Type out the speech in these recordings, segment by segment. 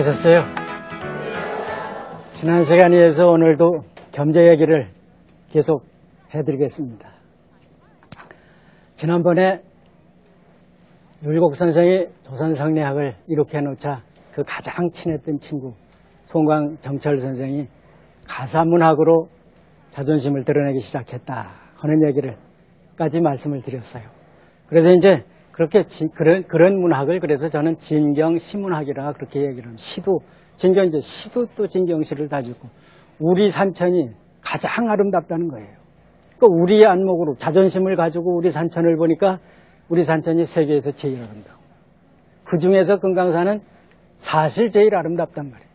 안녕하셨어요? 지난 시간에 이어서 오늘도 겸재 얘기를 계속 해드리겠습니다. 지난번에 율곡 선생이 조선성리학을 이렇게 해놓자 그 가장 친했던 친구 송광 정철 선생이 가사문학으로 자존심을 드러내기 시작했다 하는 얘기를까지 말씀을 드렸어요. 그래서 이제 그렇게 그런 문학을 그래서 저는 진경 시문학이라 그렇게 얘기를 합니다. 시도 진경 이제 시도 또 진경시를 다지고 우리 산천이 가장 아름답다는 거예요. 그 우리의 안목으로 자존심을 가지고 우리 산천을 보니까 우리 산천이 세계에서 제일 아름다워. 그 중에서 금강산은 사실 제일 아름답단 말이에요.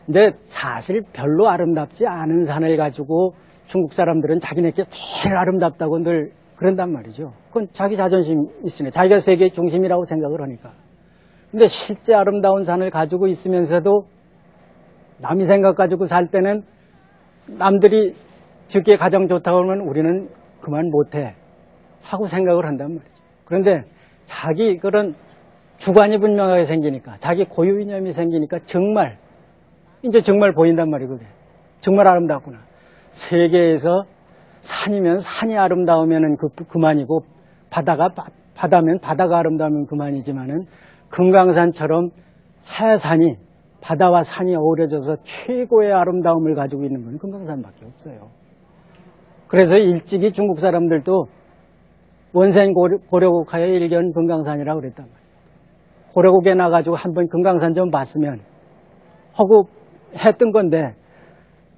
근데 사실 별로 아름답지 않은 산을 가지고 중국 사람들은 자기네께 제일 아름답다고 늘 그런단 말이죠. 그건 자기 자존심 있으네. 자기가 세계의 중심이라고 생각을 하니까. 근데 실제 아름다운 산을 가지고 있으면서도 남이 생각 가지고 살 때는 남들이 듣기에 가장 좋다고 하면 우리는 그만 못해 하고 생각을 한단 말이죠. 그런데 자기 그런 주관이 분명하게 생기니까 자기 고유 이념이 생기니까 정말 이제 정말 보인단 말이에요. 그게 정말 아름답구나. 세계에서 산이면 산이 아름다우면 그만이고 바다면 바다가 아름다우면 그만이지만은 금강산처럼 해산이 바다와 산이 어우러져서 최고의 아름다움을 가지고 있는 건 금강산밖에 없어요. 그래서 일찍이 중국 사람들도 원생 고려국하여 일견 금강산이라고 그랬단 말이에요. 고려국에 나가지고 한번 금강산 좀 봤으면 하고 했던 건데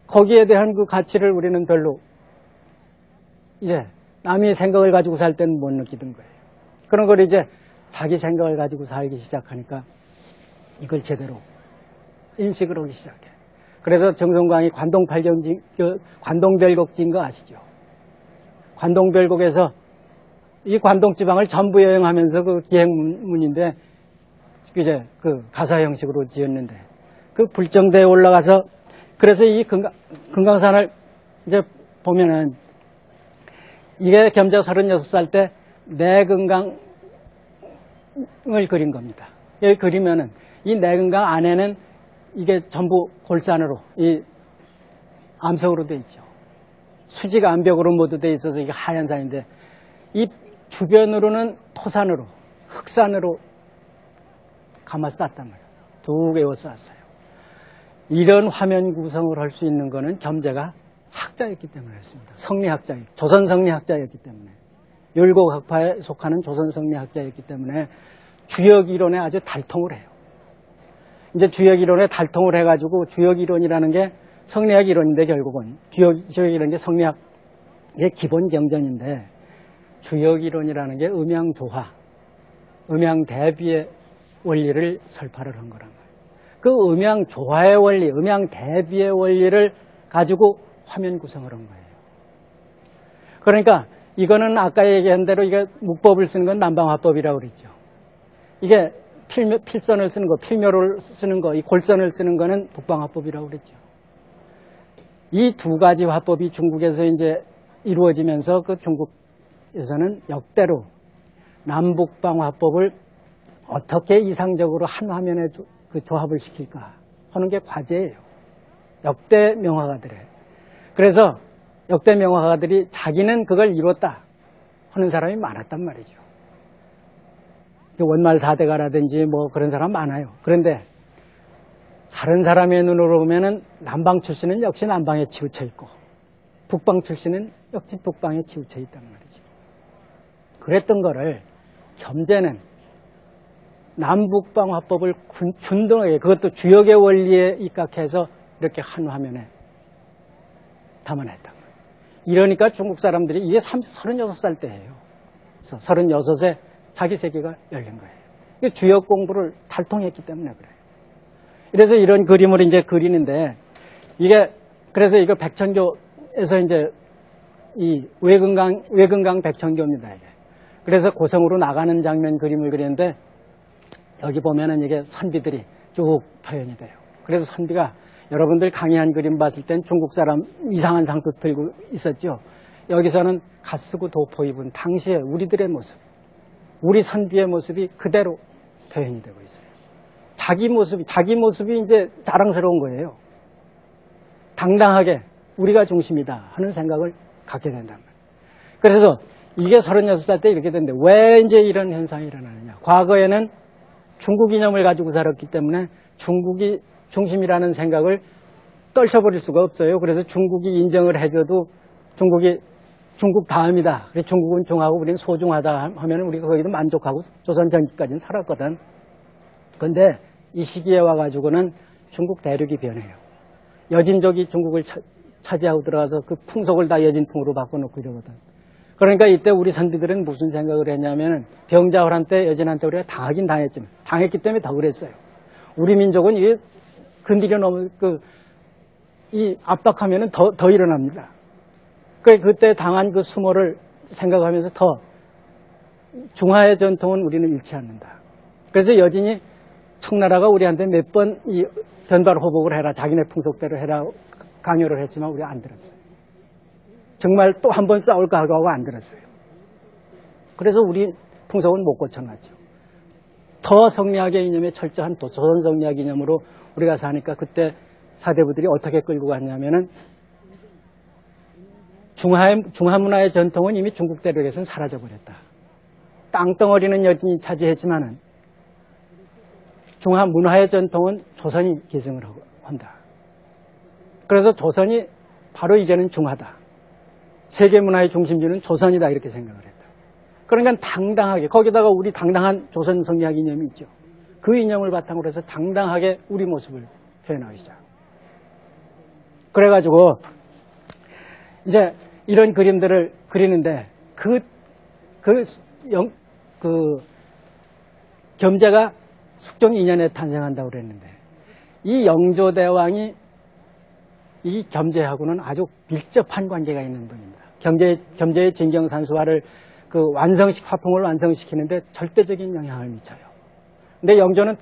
거기에 대한 그 가치를 우리는 별로 이제 남이 생각을 가지고 살 때는 못 느끼던 거예요. 그런 걸 이제 자기 생각을 가지고 살기 시작하니까 이걸 제대로 인식을 하기 시작해. 그래서 정성광이 관동별곡 지은 거 아시죠? 관동별곡에서 이 관동지방을 전부 여행하면서 그 기행문인데 이제 그 가사 형식으로 지었는데 그 불정대에 올라가서 그래서 이 금강산을 이제 보면은 이게 겸재 36살 때 내금강을 그린 겁니다. 여기 그리면은 이 내금강 안에는 이게 전부 골산으로 이 암석으로 되어 있죠. 수지가 암벽으로 모두 되어 있어서 이게 하얀 산인데 이 주변으로는 토산으로 흑산으로 감아쌌단 말이에요. 두 개로 쌌어요. 이런 화면 구성을 할 수 있는 거는 겸재가 학자였기 때문에 했습니다. 조선 성리학자였기 때문에 율곡 학파에 속하는 조선 성리학자였기 때문에 주역 이론에 아주 달통을 해요. 이제 주역 이론에 달통을 해가지고 주역 이론이라는 게 성리학 이론인데 결국은 주역 이론이 게 성리학의 기본 경전인데 주역 이론이라는 게 음양조화, 음양대비의 원리를 설파를 한 거란 말이에요. 그 음양조화의 원리, 음양대비의 원리를 가지고 화면 구성을 한 거예요. 그러니까 이거는 아까 얘기한 대로 이게 묵법을 쓰는 건 남방화법이라고 그랬죠. 이게 필선을 쓰는 거, 필묘를 쓰는 거, 이 골선을 쓰는 거는 북방화법이라고 그랬죠. 이 두 가지 화법이 중국에서 이제 이루어지면서 그 중국에서는 역대로 남북방 화법을 어떻게 이상적으로 한 화면에 그 조합을 시킬까 하는 게 과제예요. 역대 명화가들의. 그래서 역대 명화가들이 자기는 그걸 이뤘다 하는 사람이 많았단 말이죠. 원말 4대가라든지 뭐 그런 사람 많아요. 그런데 다른 사람의 눈으로 보면은 남방 출신은 역시 남방에 치우쳐 있고 북방 출신은 역시 북방에 치우쳐 있단 말이죠. 그랬던 거를 겸재는 남북방 화법을 균등하게 그것도 주역의 원리에 입각해서 이렇게 한 화면에 담아냈다. 이러니까 중국 사람들이 이게 36살 때예요. 그래서 36에 자기 세계가 열린 거예요. 이게 주역 공부를 달통했기 때문에 그래요. 그래서 이런 그림을 이제 그리는데 이게 그래서 이거 백천교에서 이제 이 외금강 백천교입니다. 이게. 그래서 고성으로 나가는 장면 그림을 그리는데 여기 보면은 이게 선비들이 쭉 표현이 돼요. 그래서 선비가 여러분들 강의한 그림 봤을 땐 중국 사람 이상한 상투 들고 있었죠. 여기서는 갓 쓰고 도포 입은 당시의 우리들의 모습, 우리 선비의 모습이 그대로 표현이 되고 있어요. 자기 모습이 이제 자랑스러운 거예요. 당당하게 우리가 중심이다 하는 생각을 갖게 된단 말이에요. 그래서 이게 36살 때 이렇게 됐는데 왜 이제 이런 현상이 일어나느냐. 과거에는 중국 이념을 가지고 살았기 때문에 중국이 중심이라는 생각을 떨쳐버릴 수가 없어요. 그래서 중국이 인정을 해줘도 중국 다음이다. 그래서 중국은 중하고 우리는 소중하다 하면 우리가 거기도 만족하고 조선 전기까지는 살았거든. 근데 이 시기에 와가지고는 중국 대륙이 변해요. 여진족이 중국을 차지하고 들어가서 그 풍속을 다 여진풍으로 바꿔놓고 이러거든. 그러니까 이때 우리 선비들은 무슨 생각을 했냐면 병자호란 때 여진한테 우리가 당하긴 당했지만 당했기 때문에 더 그랬어요. 우리 민족은 이게 건드려 넘을 이 압박하면은 더 일어납니다. 그때 당한 그 수모를 생각하면서 더 중화의 전통은 우리는 잃지 않는다. 그래서 여진이 청나라가 우리한테 몇 번 이 변발 호복을 해라, 자기네 풍속대로 해라 강요를 했지만 우리가 안 들었어요. 정말 또 한 번 싸울까 하고 안 들었어요. 그래서 우리 풍속은 못 고쳐놨죠. 더 성리학의 이념에 철저한 조선 성리학 이념으로 우리가 사니까 그때 사대부들이 어떻게 끌고 갔냐면은 중화 문화의 전통은 이미 중국 대륙에서는 사라져버렸다. 땅덩어리는 여진이 차지했지만은 중화 문화의 전통은 조선이 계승을 한다. 그래서 조선이 바로 이제는 중화다. 세계 문화의 중심지는 조선이다 이렇게 생각을 했다. 그러니까 당당하게 거기다가 우리 당당한 조선 성리학 이념이 있죠. 그 이념을 바탕으로 해서 당당하게 우리 모습을 표현하기 시작. 그래가지고 이제 이런 그림들을 그리는데 그 겸재가 숙종 2년에 탄생한다고 그랬는데 이 영조대왕이 이 겸재하고는 아주 밀접한 관계가 있는 분입니다. 겸재의 진경산수화를 화풍을 완성시키는데 절대적인 영향을 미쳐요. 근데 영조는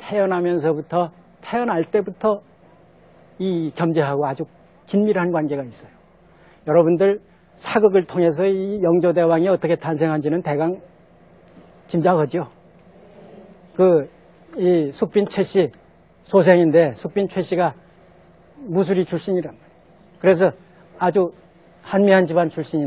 태어날 때부터 이 겸재하고 아주 긴밀한 관계가 있어요. 여러분들 사극을 통해서 이 영조대왕이 어떻게 탄생한지는 대강 짐작하죠. 이 숙빈 최씨 소생인데 숙빈 최씨가 무술이 출신이란 말이에요. 그래서 아주 한미한 집안 출신인데